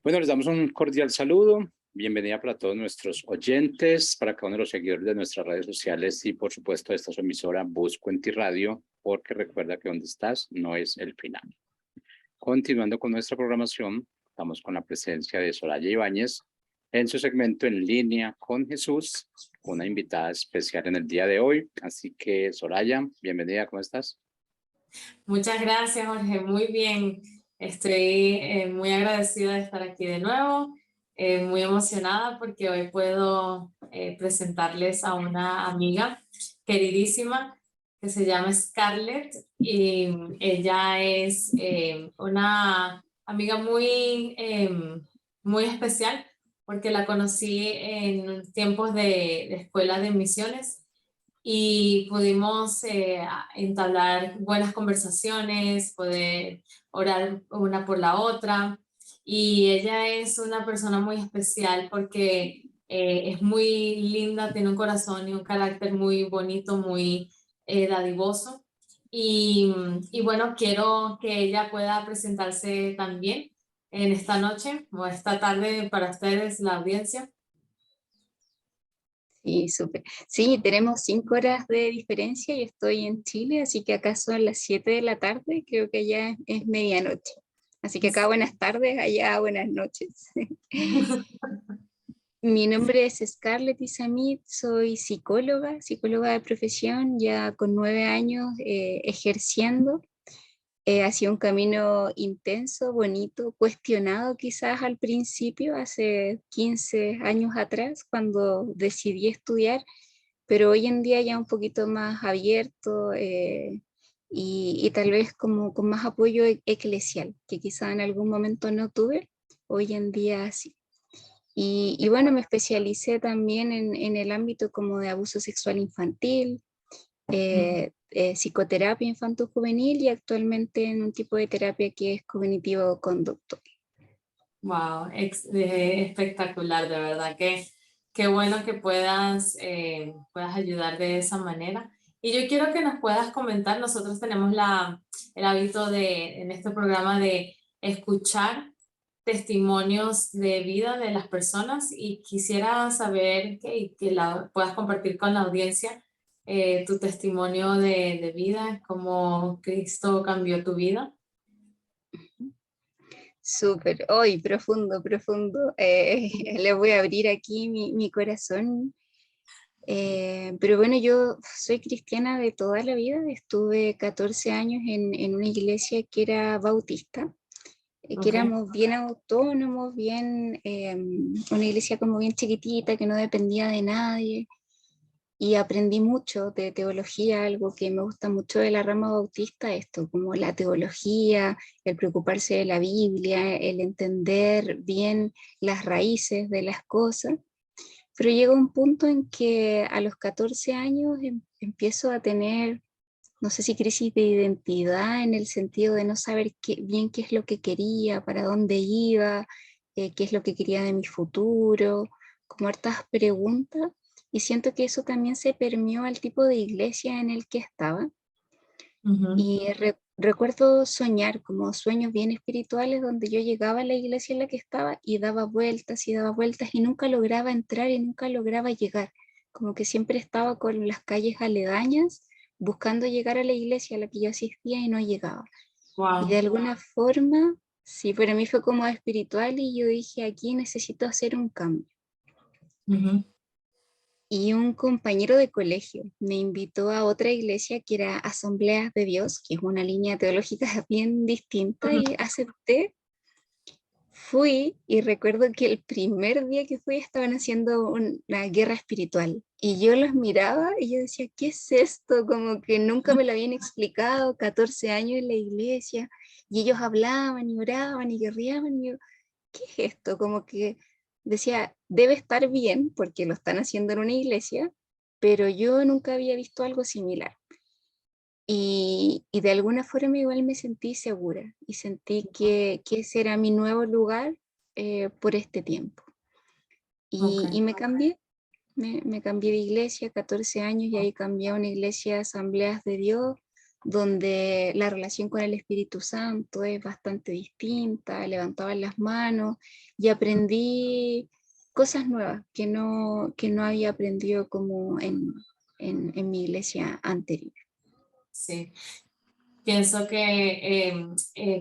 Bueno, les damos un cordial saludo. Bienvenida para todos nuestros oyentes, para cada uno de los seguidores de nuestras redes sociales y, por supuesto, de esta su emisora Busco en Ti Radio, porque recuerda que donde estás no es el final. Continuando con nuestra programación, estamos con la presencia de Soraya Ibáñez en su segmento En Línea con Jesús, una invitada especial en el día de hoy. Así que, Soraya, bienvenida, ¿cómo estás? Muchas gracias, Jorge. Muy bien. Estoy muy agradecida de estar aquí de nuevo, muy emocionada porque hoy puedo presentarles a una amiga queridísima que se llama Scarlett y ella es una amiga muy especial porque la conocí en tiempos de escuela de misiones y pudimos entablar buenas conversaciones, poder orar una por la otra. Y ella es una persona muy especial porque es muy linda, tiene un corazón y un carácter muy bonito, muy dadivoso. Y bueno, quiero que ella pueda presentarse también en esta noche o esta tarde para ustedes, la audiencia. Sí, súper. Sí, tenemos 5 horas de diferencia. Yo estoy en Chile, así que acá son las 7 de la tarde, creo que ya es medianoche. Así que acá buenas tardes, allá buenas noches. Mi nombre es Scarlett Isamit, soy psicóloga de profesión, ya con 9 años ejerciendo. Ha sido un camino intenso, bonito, cuestionado quizás al principio, hace 15 años atrás, cuando decidí estudiar, pero hoy en día ya un poquito más abierto y tal vez como con más apoyo eclesial, que quizá en algún momento no tuve, hoy en día sí. Y bueno, me especialicé también en el ámbito como de abuso sexual infantil, psicoterapia infanto-juvenil y actualmente en un tipo de terapia que es cognitivo-conductual. Wow, espectacular, de verdad que qué bueno que puedas ayudar de esa manera. Y yo quiero que nos puedas comentar, nosotros tenemos el hábito en este programa de escuchar testimonios de vida de las personas y quisiera saber que puedas compartir con la audiencia tu testimonio de vida, cómo Cristo cambió tu vida. Súper, hoy profundo, profundo. Le voy a abrir aquí mi corazón. Pero bueno, yo soy cristiana de toda la vida. Estuve 14 años en una iglesia que era bautista, que Okay. éramos bien autónomos, una iglesia como bien chiquitita, que no dependía de nadie. Y aprendí mucho de teología, algo que me gusta mucho de la rama bautista, esto, como la teología, el preocuparse de la Biblia, el entender bien las raíces de las cosas. Pero llega un punto en que a los 14 años empiezo a tener, no sé si crisis de identidad, en el sentido de no saber bien qué es lo que quería, para dónde iba, qué es lo que quería de mi futuro, como hartas preguntas. Y siento que eso también se permeó al tipo de iglesia en el que estaba. Ujú. Y recuerdo soñar como sueños bien espirituales donde yo llegaba a la iglesia en la que estaba y daba vueltas y nunca lograba entrar y nunca lograba llegar. Como que siempre estaba con las calles aledañas buscando llegar a la iglesia a la que yo asistía y no llegaba. Y de Wow. alguna forma, sí, para mí fue como espiritual y yo dije, aquí necesito hacer un cambio. Ujú. Y un compañero de colegio me invitó a otra iglesia que era Asambleas de Dios, que es una línea teológica bien distinta, y acepté. Fui y recuerdo que el primer día que fui estaban haciendo una guerra espiritual y yo los miraba y yo decía, ¿qué es esto? Como que nunca me lo habían explicado, 14 años en la iglesia y ellos hablaban y oraban y guerreaban y yo, ¿qué es esto? Como que decía, debe estar bien porque lo están haciendo en una iglesia, pero yo nunca había visto algo similar. Y de alguna forma igual me sentí segura y sentí que ese era mi nuevo lugar por este tiempo. Y Okay. me cambié, me cambié de iglesia, 14 años, y ahí cambié a una iglesia de Asambleas de Dios, donde la relación con el Espíritu Santo es bastante distinta, levantaban las manos y aprendí cosas nuevas que no había aprendido como en mi iglesia anterior. Sí, pienso que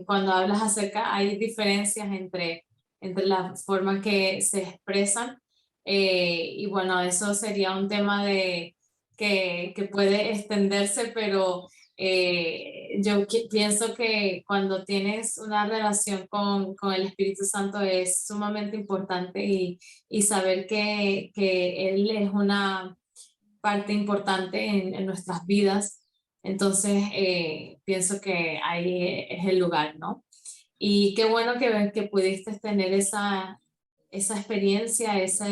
cuando hablas acerca, hay diferencias entre la forma que se expresan, y bueno, eso sería un tema que puede extenderse, pero yo pienso que cuando tienes una relación con el Espíritu Santo es sumamente importante, y saber que Él es una parte importante en nuestras vidas. Entonces, pienso que ahí es el lugar, ¿no? Y qué bueno que pudiste tener esa experiencia, esa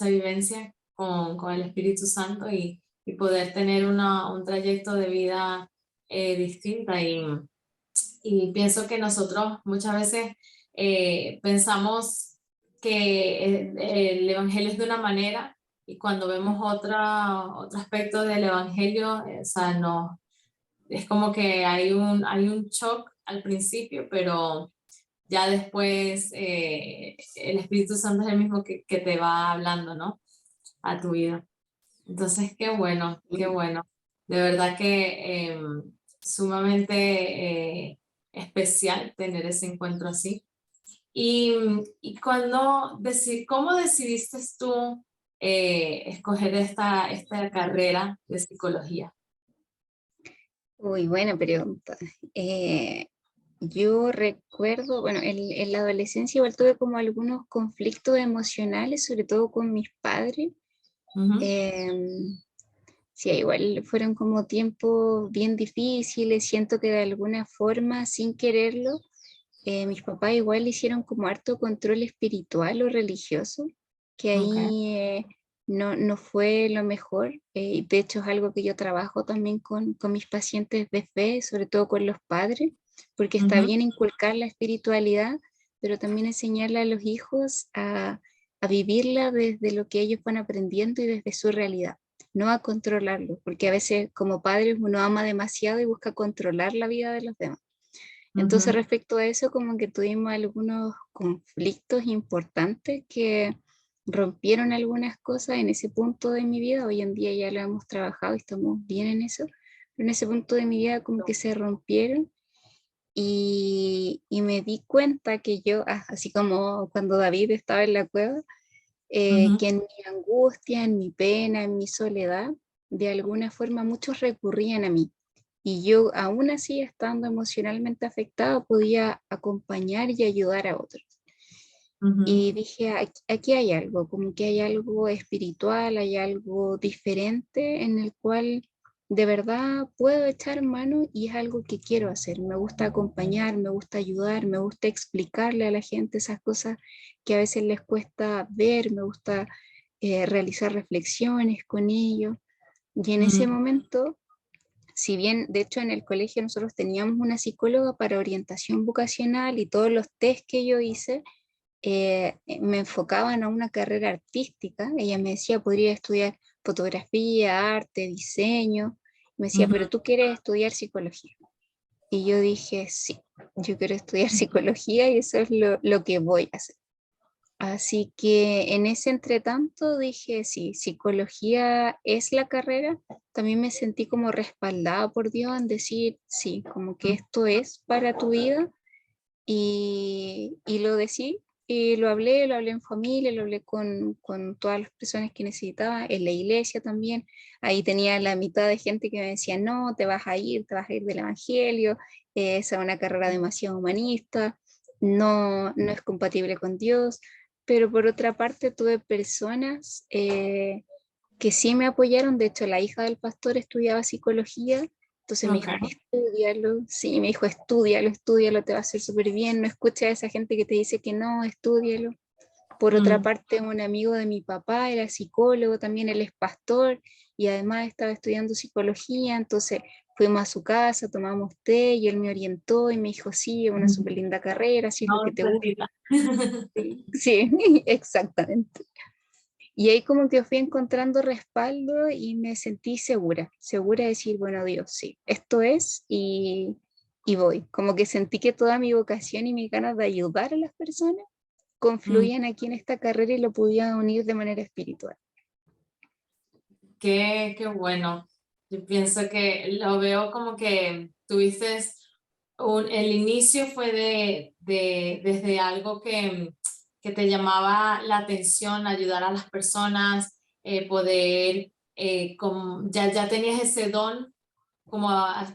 vivencia con el Espíritu Santo, y poder tener un trayecto de vida distinta. Y pienso que nosotros muchas veces pensamos que el Evangelio es de una manera, y cuando vemos otro aspecto del Evangelio, o sea, no, es como que hay un shock al principio, pero ya después el Espíritu Santo es el mismo que te va hablando, ¿no? A tu vida. Entonces, qué bueno, qué bueno. De verdad que sumamente especial tener ese encuentro así. Y ¿cómo decidiste tú escoger esta carrera de psicología? Uy, buena pregunta. Yo recuerdo, bueno, en la adolescencia igual tuve como algunos conflictos emocionales, sobre todo con mis padres. Ujú. Sí, igual fueron como tiempos bien difíciles, siento que de alguna forma, sin quererlo, mis papás igual hicieron como harto control espiritual o religioso, que Okay. ahí no fue lo mejor. Y de hecho es algo que yo trabajo también con mis pacientes de fe, sobre todo con los padres, porque está Ujú. bien inculcar la espiritualidad, pero también enseñarle a los hijos a vivirla desde lo que ellos van aprendiendo y desde su realidad, no a controlarlo, porque a veces como padres uno ama demasiado y busca controlar la vida de los demás. Entonces, Ujú. respecto a eso, como que tuvimos algunos conflictos importantes que rompieron algunas cosas en ese punto de mi vida. Hoy en día ya lo hemos trabajado y estamos bien en eso, pero en ese punto de mi vida como que se rompieron, y me di cuenta que yo, así como cuando David estaba en la cueva, Ujú. que en mi angustia, en mi pena, en mi soledad, de alguna forma muchos recurrían a mí. Y yo, aún así, estando emocionalmente afectada, podía acompañar y ayudar a otros. Ujú. Y dije, aquí hay algo, como que hay algo espiritual, hay algo diferente en el cual de verdad puedo echar mano, y es algo que quiero hacer. Me gusta acompañar, me gusta ayudar, me gusta explicarle a la gente esas cosas que a veces les cuesta ver, me gusta realizar reflexiones con ellos. Y en ese Ujú. momento, si bien de hecho en el colegio nosotros teníamos una psicóloga para orientación vocacional, y todos los test que yo hice me enfocaban a una carrera artística. Ella me decía, podría estudiar fotografía, arte, diseño. Me decía, pero Ujú. tú quieres estudiar psicología. Y yo dije, sí, yo quiero estudiar psicología y eso es lo que voy a hacer. Así que en ese entretanto dije, sí, psicología es la carrera. También me sentí como respaldada por Dios en decir, sí, como que esto es para tu vida, y lo decí, y lo hablé en familia, lo hablé con todas las personas que necesitaba, en la iglesia también. Ahí tenía la mitad de gente que me decía, no, te vas a ir del evangelio, esa es una carrera demasiado humanista, no es compatible con Dios. Pero por otra parte tuve personas que sí me apoyaron. De hecho, la hija del pastor estudiaba psicología, entonces me dijo, Okay. estudialo, sí, me dijo, estudialo, te va a hacer súper bien, no escuches a esa gente que te dice que no, estudialo. Por otra Mm. parte, un amigo de mi papá era psicólogo, también él es pastor, y además estaba estudiando psicología, entonces fuimos a su casa, tomamos té, y él me orientó y me dijo, sí, es una súper linda carrera, si es lo No, que te gusta. cerquita. Sí, sí, exactamente. Y ahí como que fui encontrando respaldo y me sentí segura de decir, bueno, Dios, sí, esto es y voy. Como que sentí que toda mi vocación y mis ganas de ayudar a las personas confluían aquí en esta carrera y lo podía unir de manera espiritual. Qué bueno. Yo pienso que lo veo como que tuviste el inicio fue desde algo que te llamaba la atención, ayudar a las personas, poder, ya tenías ese don, como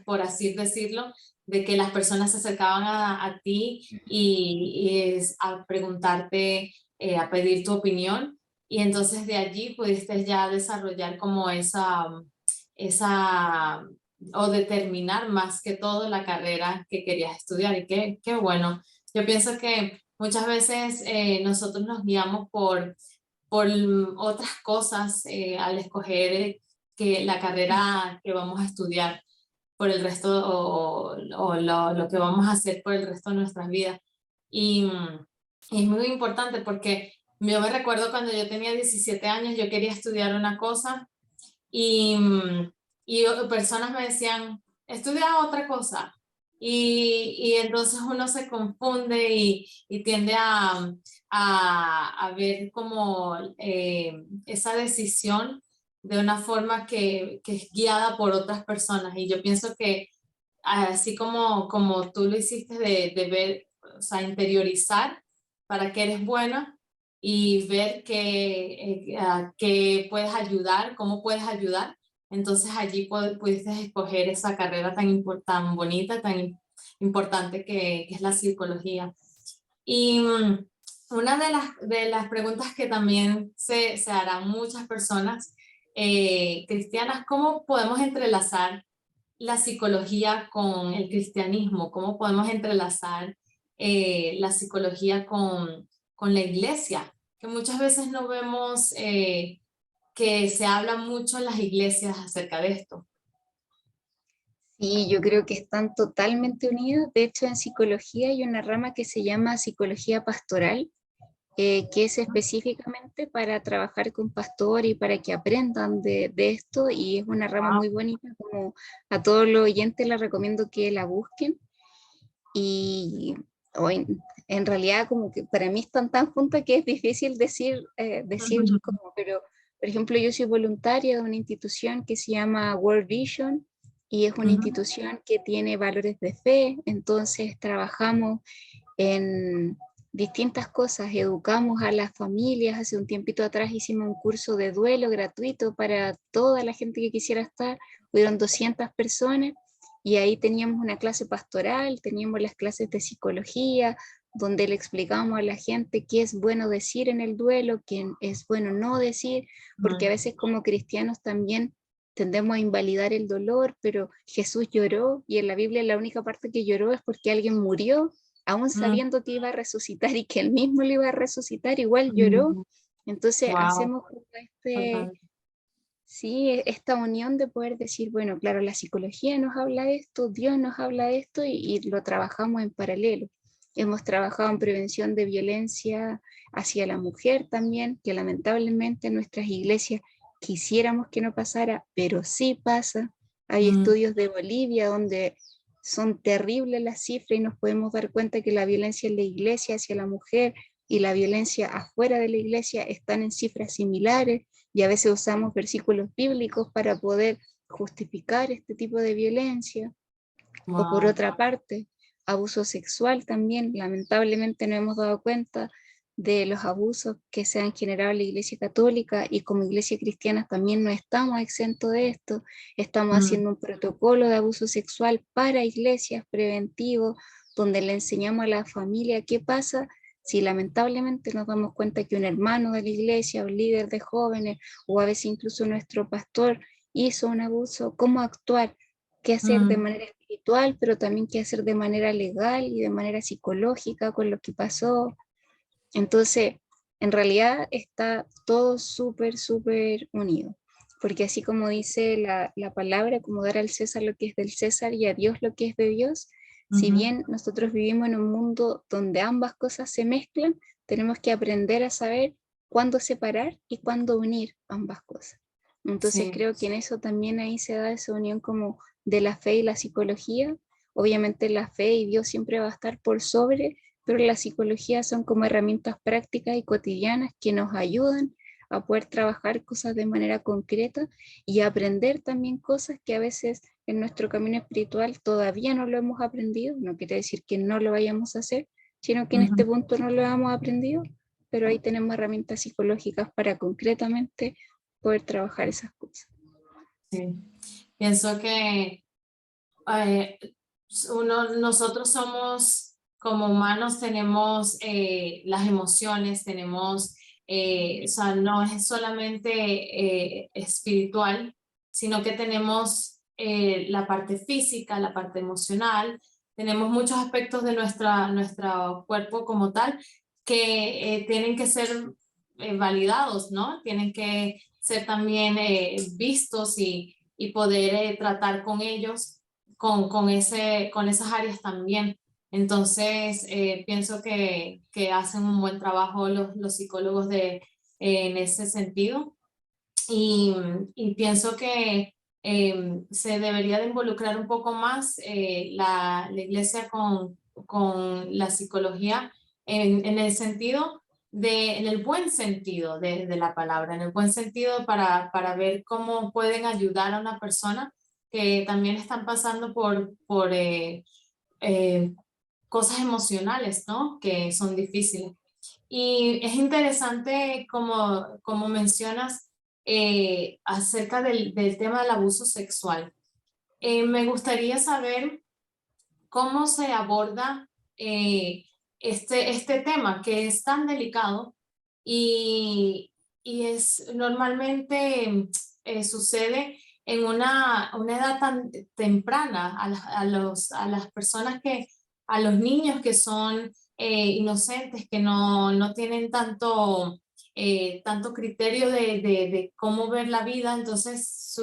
por así decirlo, de que las personas se acercaban a ti y es a preguntarte, a pedir tu opinión, y entonces de allí pudiste ya desarrollar como esa o determinar más que todo la carrera que querías estudiar. Y qué bueno. Yo pienso que muchas veces nosotros nos guiamos por otras cosas al escoger la carrera que vamos a estudiar por el resto o lo que vamos a hacer por el resto de nuestras vidas. Y es muy importante porque yo me recuerdo cuando yo tenía 17 años, yo quería estudiar una cosa y, y personas me decían, estudia otra cosa. Y entonces uno se confunde y tiende a ver como esa decisión de una forma que es guiada por otras personas. Y yo pienso que así como tú lo hiciste de ver, o sea, interiorizar para qué eres buena y ver qué puedes ayudar, cómo puedes ayudar. Entonces allí pudiste escoger esa carrera tan bonita, tan importante que es la psicología. Y una de las preguntas que también se harán muchas personas cristianas, ¿cómo podemos entrelazar la psicología con el cristianismo? ¿Cómo podemos entrelazar la psicología con la iglesia? Que muchas veces no vemos que se habla mucho en las iglesias acerca de esto. Sí, yo creo que están totalmente unidos. De hecho, en psicología hay una rama que se llama psicología pastoral, que es específicamente para trabajar con pastores y para que aprendan de esto, y es una rama muy bonita, como a todos los oyentes les recomiendo que la busquen. Y en realidad como que para mí están tan juntas que es difícil decir cómo, pero por ejemplo yo soy voluntaria de una institución que se llama World Vision, y es una institución que tiene valores de fe. Entonces trabajamos en distintas cosas, educamos a las familias. Hace un tiempito atrás hicimos un curso de duelo gratuito para toda la gente que quisiera estar, hubieron 200 personas, y ahí teníamos una clase pastoral, teníamos las clases de psicología, donde le explicamos a la gente qué es bueno decir en el duelo, qué es bueno no decir, porque a veces como cristianos también tendemos a invalidar el dolor, pero Jesús lloró, y en la Biblia la única parte que lloró es porque alguien murió, aún sabiendo que iba a resucitar y que él mismo lo iba a resucitar, igual lloró. Entonces hacemos sí, esta unión de poder decir, bueno, claro, la psicología nos habla de esto, Dios nos habla de esto, y lo trabajamos en paralelo. Hemos trabajado en prevención de violencia hacia la mujer también, que lamentablemente en nuestras iglesias quisiéramos que no pasara, pero sí pasa. Hay estudios de Bolivia donde son terribles las cifras y nos podemos dar cuenta que la violencia en la iglesia hacia la mujer y la violencia afuera de la iglesia están en cifras similares, y a veces usamos versículos bíblicos para poder justificar este tipo de violencia. O por otra parte, abuso sexual también. Lamentablemente no hemos dado cuenta de los abusos que se han generado en la Iglesia Católica, y como Iglesia Cristiana también no estamos exentos de esto. Estamos haciendo un protocolo de abuso sexual para iglesias preventivo, donde le enseñamos a la familia qué pasa si lamentablemente nos damos cuenta que un hermano de la iglesia, un líder de jóvenes, o a veces incluso nuestro pastor hizo un abuso, cómo actuar, qué hacer de manera espiritual, pero también qué hacer de manera legal y de manera psicológica con lo que pasó. Entonces, en realidad está todo súper, súper unido, porque así como dice la palabra, como dar al César lo que es del César y a Dios lo que es de Dios. Si bien nosotros vivimos en un mundo donde ambas cosas se mezclan, tenemos que aprender a saber cuándo separar y cuándo unir ambas cosas. Entonces Sí. creo que en eso también ahí se da esa unión como de la fe y la psicología. Obviamente la fe y Dios siempre va a estar por sobre, pero la psicología son como herramientas prácticas y cotidianas que nos ayudan a poder trabajar cosas de manera concreta y aprender también cosas que a veces en nuestro camino espiritual todavía no lo hemos aprendido. No quiere decir que no lo vayamos a hacer, sino que en este punto no lo hemos aprendido, pero ahí tenemos herramientas psicológicas para concretamente poder trabajar esas cosas. Sí. Pienso que nosotros somos, como humanos, tenemos las emociones, tenemos, o sea, no es solamente espiritual, sino que tenemos la parte física, la parte emocional, tenemos muchos aspectos de nuestro cuerpo como tal que tienen que ser validados, ¿no? Tienen que ser también vistos y poder tratar con ellos, con esas áreas también. Entonces, pienso que hacen un buen trabajo los psicólogos en ese sentido. Y pienso que se debería de involucrar un poco más la iglesia con la psicología en el sentido en el buen sentido de la palabra, en el buen sentido para ver cómo pueden ayudar a una persona que también están pasando por eh, cosas emocionales, ¿no? Que son difíciles. Y es interesante, como mencionas, acerca del tema del abuso sexual. Me gustaría saber cómo se aborda este tema que es tan delicado y es normalmente sucede en una edad tan temprana a las personas a los niños que son inocentes, que no tienen tanto criterio de cómo ver la vida, entonces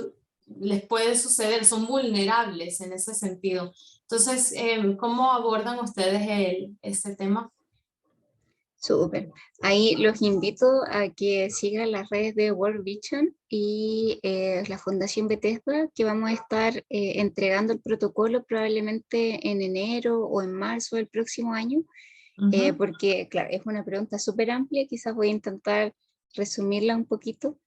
les puede suceder, son vulnerables en ese sentido. Entonces, ¿cómo abordan ustedes este tema? Súper. Ahí los invito a que sigan las redes de World Vision y la Fundación Bethesda, que vamos a estar entregando el protocolo probablemente en enero o en marzo del próximo año, porque, claro, es una pregunta súper amplia, quizás voy a intentar resumirla un poquito,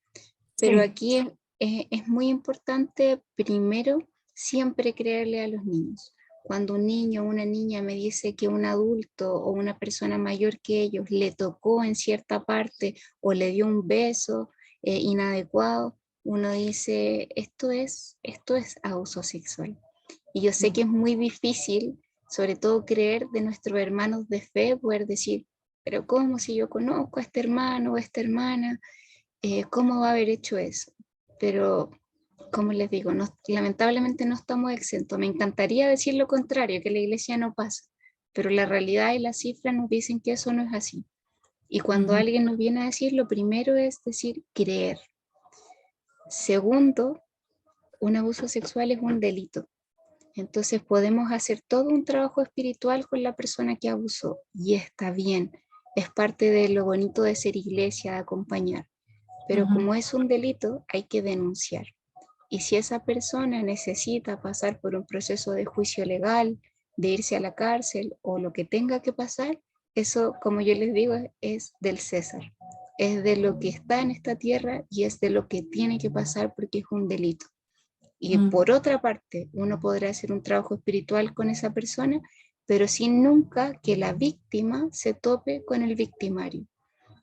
pero Sí. aquí es muy importante, primero, siempre creerle a los niños. Cuando un niño o una niña me dice que un adulto o una persona mayor que ellos le tocó en cierta parte o le dio un beso inadecuado, uno dice, esto es abuso sexual. Y yo sé que es muy difícil, sobre todo creer de nuestros hermanos de fe, poder decir, pero ¿cómo si yo conozco a este hermano o a esta hermana? ¿Cómo va a haber hecho eso? Pero, como les digo, lamentablemente no estamos exentos. Me encantaría decir lo contrario, que la iglesia no pasa, pero la realidad y las cifras nos dicen que eso no es así. Y cuando alguien nos viene a decir, lo primero es decir, creer. Segundo, un abuso sexual es un delito. Entonces podemos hacer todo un trabajo espiritual con la persona que abusó y está bien. Es parte de lo bonito de ser iglesia, de acompañar. Pero como es un delito, hay que denunciar. Y si esa persona necesita pasar por un proceso de juicio legal, de irse a la cárcel o lo que tenga que pasar, eso, como yo les digo, es del César. Es de lo que está en esta tierra y es de lo que tiene que pasar porque es un delito. Y por otra parte, uno podrá hacer un trabajo espiritual con esa persona, pero sin nunca que la víctima se tope con el victimario,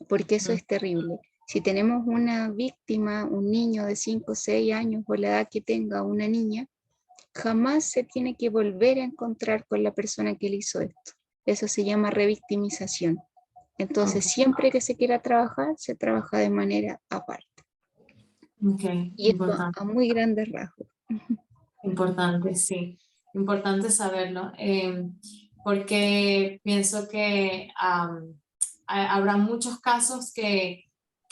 porque eso es terrible. Si tenemos una víctima, un niño de 5 o 6 años o la edad que tenga una niña, jamás se tiene que volver a encontrar con la persona que le hizo esto. Eso se llama revictimización. Entonces, siempre que se quiera trabajar, se trabaja de manera aparte. Okay, Y esto a muy grandes rasgos. importante, sí. Importante saberlo, porque pienso que habrá muchos casos que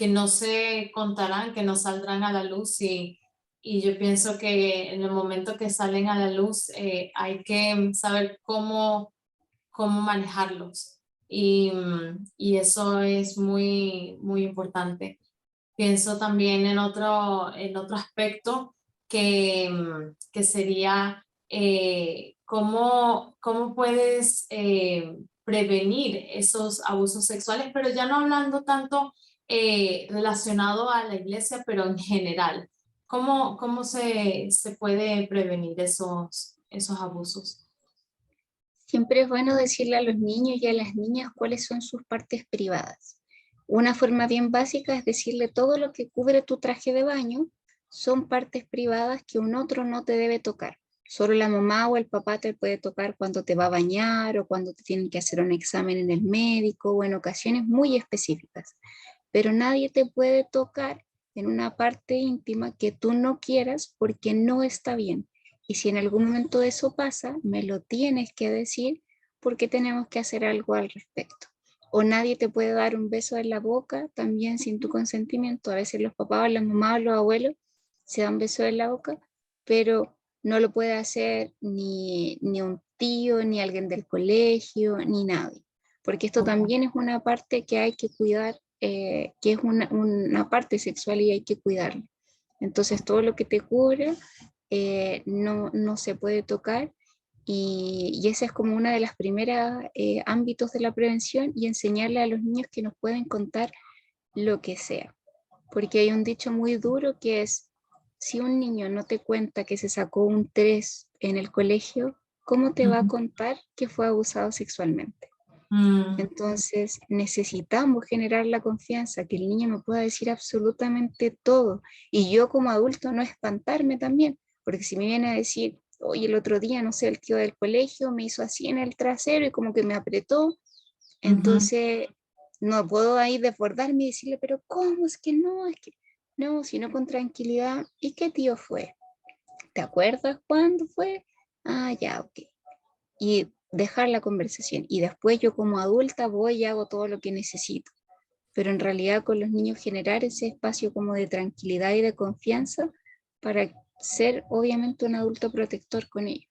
no se contarán, que no saldrán a la luz y yo pienso que en el momento que salen a la luz hay que saber cómo manejarlos. y eso es muy, muy importante. Pienso también en otro aspecto que sería cómo puedes prevenir esos abusos sexuales, pero ya no hablando tanto relacionado a la iglesia, pero en general. ¿Cómo se puede prevenir esos abusos? Siempre es bueno decirle a los niños y a las niñas cuáles son sus partes privadas. Una forma bien básica es decirle todo lo que cubre tu traje de baño son partes privadas que un otro no te debe tocar. Solo la mamá o el papá te puede tocar cuando te va a bañar o cuando te tienen que hacer un examen en el médico o en ocasiones muy específicas. Pero nadie te puede tocar en una parte íntima que tú no quieras porque no está bien. Y si en algún momento eso pasa, me lo tienes que decir porque tenemos que hacer algo al respecto. O nadie te puede dar un beso en la boca también sin tu consentimiento. A veces los papás, las mamás, los abuelos se dan besos en la boca, pero no lo puede hacer ni un tío, ni alguien del colegio, ni nadie. Porque esto también es una parte que hay que cuidar, que es una parte sexual y hay que cuidarla. Entonces todo lo que te cubre no se puede tocar y esa es como una de las primeras ámbitos de la prevención y enseñarle a los niños que nos pueden contar lo que sea. Porque hay un dicho muy duro que es, si un niño no te cuenta que se sacó un 3 en el colegio, ¿cómo te va a contar que fue abusado sexualmente? Entonces necesitamos generar la confianza, que el niño me pueda decir absolutamente todo y yo como adulto no espantarme también, porque si me viene a decir, oye, el otro día, no sé, el tío del colegio me hizo así en el trasero y como que me apretó, entonces no puedo ahí desbordarme y decirle, pero ¿cómo? Es que no, sino con tranquilidad. ¿Y qué tío fue? ¿Te acuerdas cuándo fue? Ah, ya, ok. Y dejar la conversación. Y después yo como adulta voy y hago todo lo que necesito. Pero en realidad con los niños generar ese espacio como de tranquilidad y de confianza para ser obviamente un adulto protector con ellos.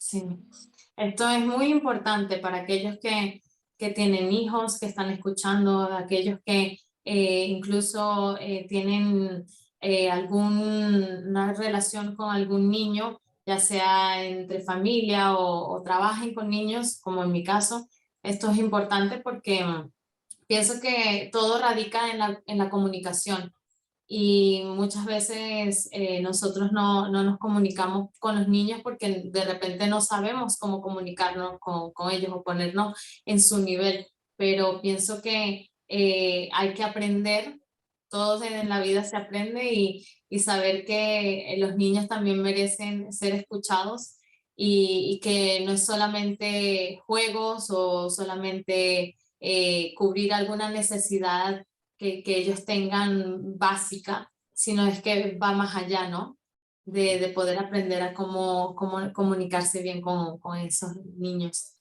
Sí, esto es muy importante para aquellos que tienen hijos, que están escuchando, aquellos que incluso tienen alguna relación con algún niño, ya sea entre familia o trabajen con niños, como en mi caso. Esto es importante porque pienso que todo radica en la comunicación y muchas veces nosotros no nos comunicamos con los niños porque de repente no sabemos cómo comunicarnos con ellos o ponernos en su nivel, pero pienso que hay que aprender, todo en la vida se aprende y saber que los niños también merecen ser escuchados y que no es solamente juegos o solamente cubrir alguna necesidad que ellos tengan básica, sino es que va más allá, ¿no? De poder aprender a cómo comunicarse bien con esos niños.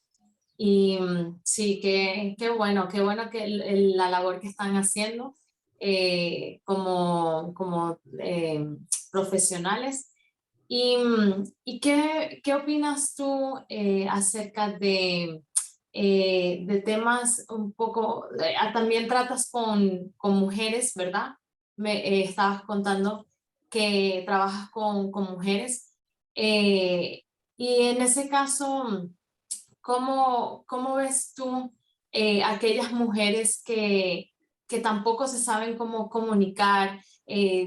Y sí, qué bueno que la labor que están haciendo como profesionales. ¿Y qué opinas tú acerca de temas un poco, también tratas con mujeres, ¿verdad? Me estabas contando que trabajas con mujeres. eh, y en ese caso, ¿cómo ves tú aquellas mujeres que tampoco se saben cómo comunicar,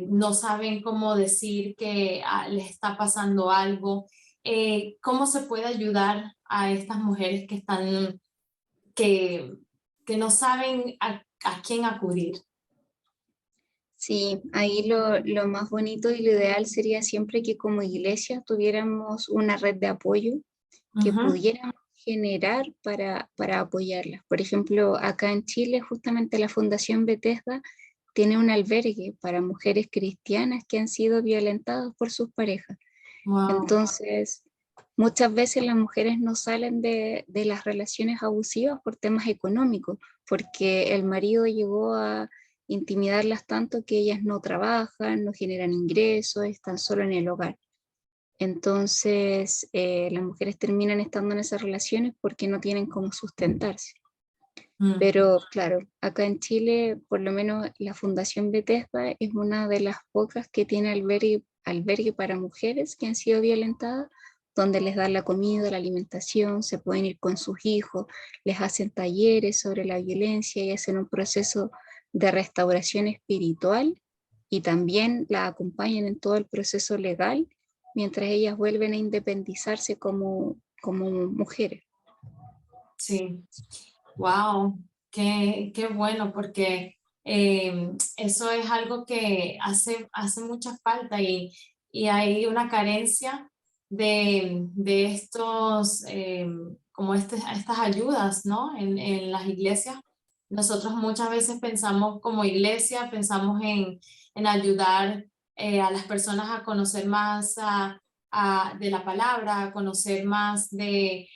no saben cómo decir que les está pasando algo? ¿Cómo se puede ayudar a estas mujeres que, que no saben a quién acudir? Sí, ahí lo más bonito y lo ideal sería siempre que como iglesia tuviéramos una red de apoyo que Ujú. pudiéramos generar para apoyarlas. Por ejemplo, acá en Chile, justamente la Fundación Bethesda tiene un albergue para mujeres cristianas que han sido violentadas por sus parejas. Wow. Entonces, muchas veces las mujeres no salen de las relaciones abusivas por temas económicos, porque el marido llegó a intimidarlas tanto que ellas no trabajan, no generan ingresos, están solo en el hogar. Entonces, las mujeres terminan estando en esas relaciones porque no tienen cómo sustentarse. Mm, Pero claro, acá en Chile, por lo menos la Fundación Bethesda es una de las pocas que tiene albergue para mujeres que han sido violentadas, donde les dan la comida, la alimentación, se pueden ir con sus hijos, les hacen talleres sobre la violencia y hacen un proceso de restauración espiritual y también la acompañan en todo el proceso legal mientras ellas vuelven a independizarse como mujeres. sí. Wow, qué bueno, porque eso es algo que hace mucha falta y hay una carencia de estos, como estas ayudas, ¿no? En las iglesias. Nosotros muchas veces pensamos como iglesia, pensamos en ayudar a las personas a conocer más de la palabra, a conocer más de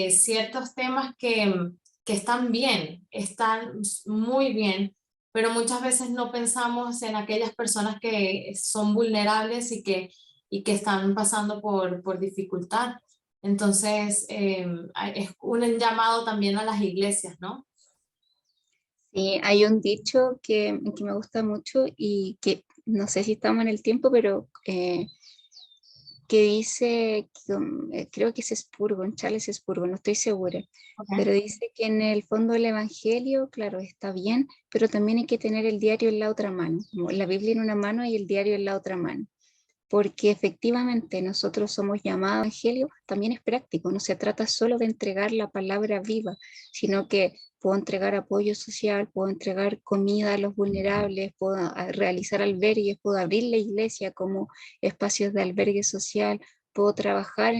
ciertos temas que están bien, están muy bien, pero muchas veces no pensamos en aquellas personas que son vulnerables y que están pasando por dificultad. Entonces, es un llamado también a las iglesias, ¿no? Sí, hay un dicho que me gusta mucho y que no sé si estamos en el tiempo, pero que dice, creo que es Spurgeon, Charles Spurgeon, no estoy segura, Okay. pero dice que en el fondo el Evangelio, claro, está bien, pero también hay que tener el diario en la otra mano, como la Biblia en una mano y el diario en la otra mano, porque efectivamente nosotros somos llamados al Evangelio, también es práctico, no se trata solo de entregar la palabra viva, sino que puedo entregar apoyo social, puedo entregar comida a los vulnerables, puedo realizar albergues, puedo abrir la iglesia como espacios de albergue social, puedo trabajar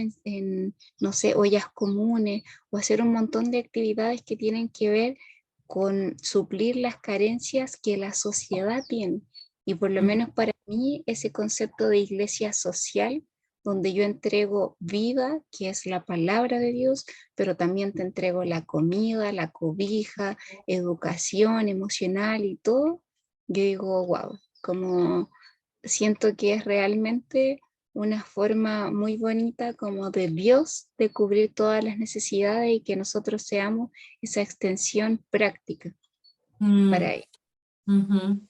no sé, ollas comunes o hacer un montón de actividades que tienen que ver con suplir las carencias que la sociedad tiene. Y por lo menos para mí, ese concepto de iglesia social, donde yo entrego vida, que es la palabra de Dios, pero también te entrego la comida, la cobija, educación emocional y todo, yo digo, wow, como siento que es realmente una forma muy bonita como de Dios de cubrir todas las necesidades y que nosotros seamos esa extensión práctica Mm, para él. ujú.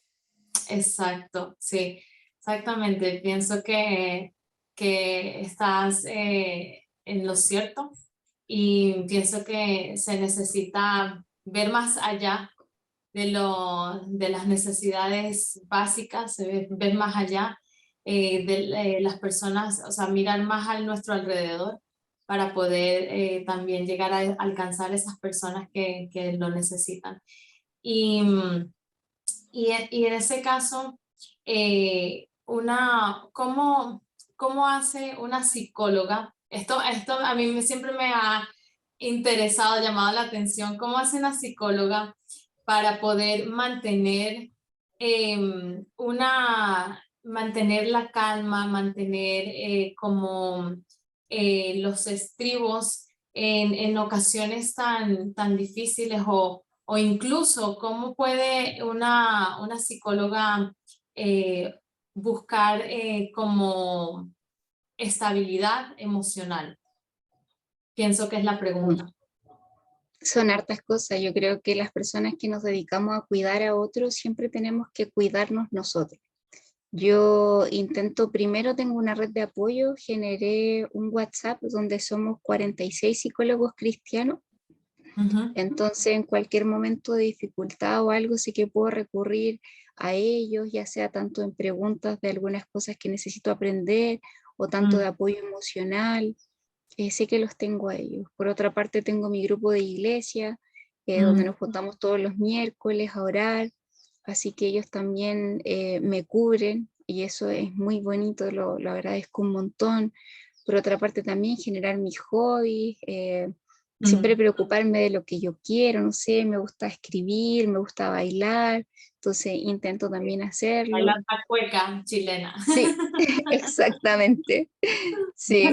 Exacto, sí, exactamente. Pienso que estás en lo cierto y pienso que se necesita ver más allá de las necesidades básicas, ver más allá de las personas, o sea, mirar más a nuestro alrededor para poder también llegar a alcanzar esas personas que lo necesitan. Y, y en ese caso, ¿cómo hace una psicóloga? Esto a mí siempre me ha interesado, llamado la atención, ¿cómo hace una psicóloga para poder mantener la calma, mantener como los estribos en ocasiones tan difíciles o incluso cómo puede una psicóloga buscar como estabilidad emocional? Pienso que es la pregunta. Son hartas cosas. Yo creo que las personas que nos dedicamos a cuidar a otros siempre tenemos que cuidarnos nosotros. Yo intento, primero tengo una red de apoyo, generé un WhatsApp donde somos 46 psicólogos cristianos, Ujú, entonces en cualquier momento de dificultad o algo sí que puedo recurrir a ellos, ya sea tanto en preguntas de algunas cosas que necesito aprender o tanto de mm, apoyo emocional. Sé que los tengo a ellos. Por otra parte, tengo mi grupo de iglesia, donde mm, nos juntamos todos los miércoles a orar, así que ellos también me cubren y eso es muy bonito, lo agradezco un montón. Por otra parte, también generar mis hobbies, siempre mm. preocuparme de lo que yo quiero, no sé, me gusta escribir, me gusta bailar, entonces intento también hacerlo. Bailar la cueca chilena. Sí, exactamente. Sí,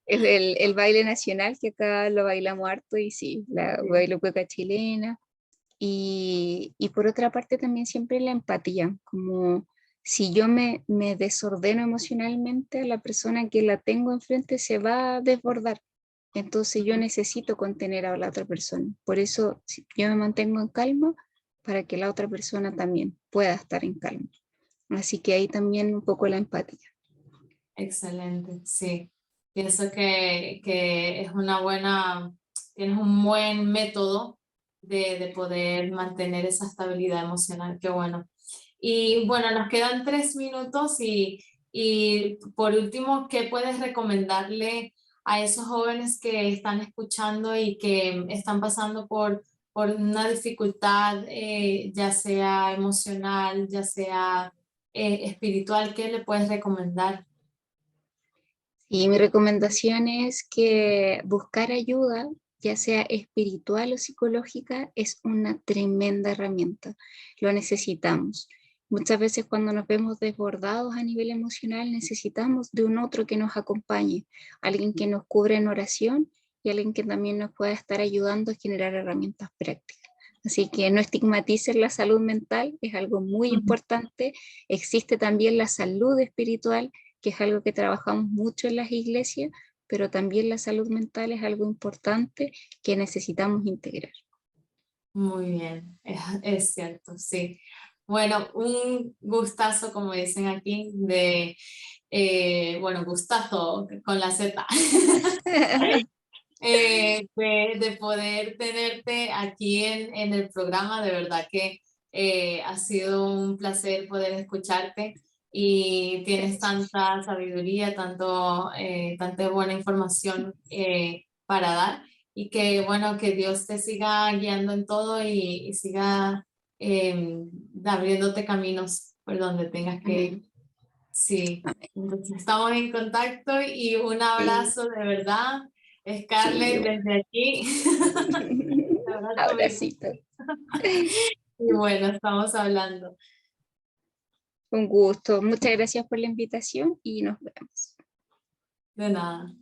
es el baile nacional que acá lo bailamos harto y sí, la Sí. bailo cueca chilena. Y por otra parte también siempre la empatía, como si yo me desordeno emocionalmente, la persona que la tengo enfrente se va a desbordar. entonces yo necesito contener a la otra persona. Por eso yo me mantengo en calma para que la otra persona también pueda estar en calma. Así que ahí también un poco la empatía. Excelente, sí. Pienso que es una buena, tienes un buen método de poder mantener esa estabilidad emocional. Qué bueno. Y bueno, nos quedan 3 minutos y por último, ¿qué puedes recomendarle a esos jóvenes que están escuchando y que están pasando por una dificultad, ya sea emocional, ya sea espiritual? ¿Qué le puedes recomendar? Y mi recomendación es que buscar ayuda, ya sea espiritual o psicológica, es una tremenda herramienta. Lo necesitamos. Muchas veces cuando nos vemos desbordados a nivel emocional, necesitamos de un otro que nos acompañe, alguien que nos cubra en oración y alguien que también nos pueda estar ayudando a generar herramientas prácticas. Así que no estigmaticen la salud mental, es algo muy importante. Existe también la salud espiritual, que es algo que trabajamos mucho en las iglesias, pero también la salud mental es algo importante que necesitamos integrar. Muy bien, es cierto, sí. Bueno, un gustazo, como dicen aquí, bueno, gustazo con la Z, de poder tenerte aquí en el programa. De verdad que ha sido un placer poder escucharte y tienes tanta sabiduría, tanta buena información para dar. Y que bueno, que Dios te siga guiando en todo y siga abriéndote caminos por donde tengas que ir. Sí, entonces estamos en contacto y un abrazo de verdad, Scarlett, Sí. desde aquí. Un abrazo Abracito. y bueno, estamos hablando. Un gusto. Muchas gracias por la invitación y nos vemos. De nada.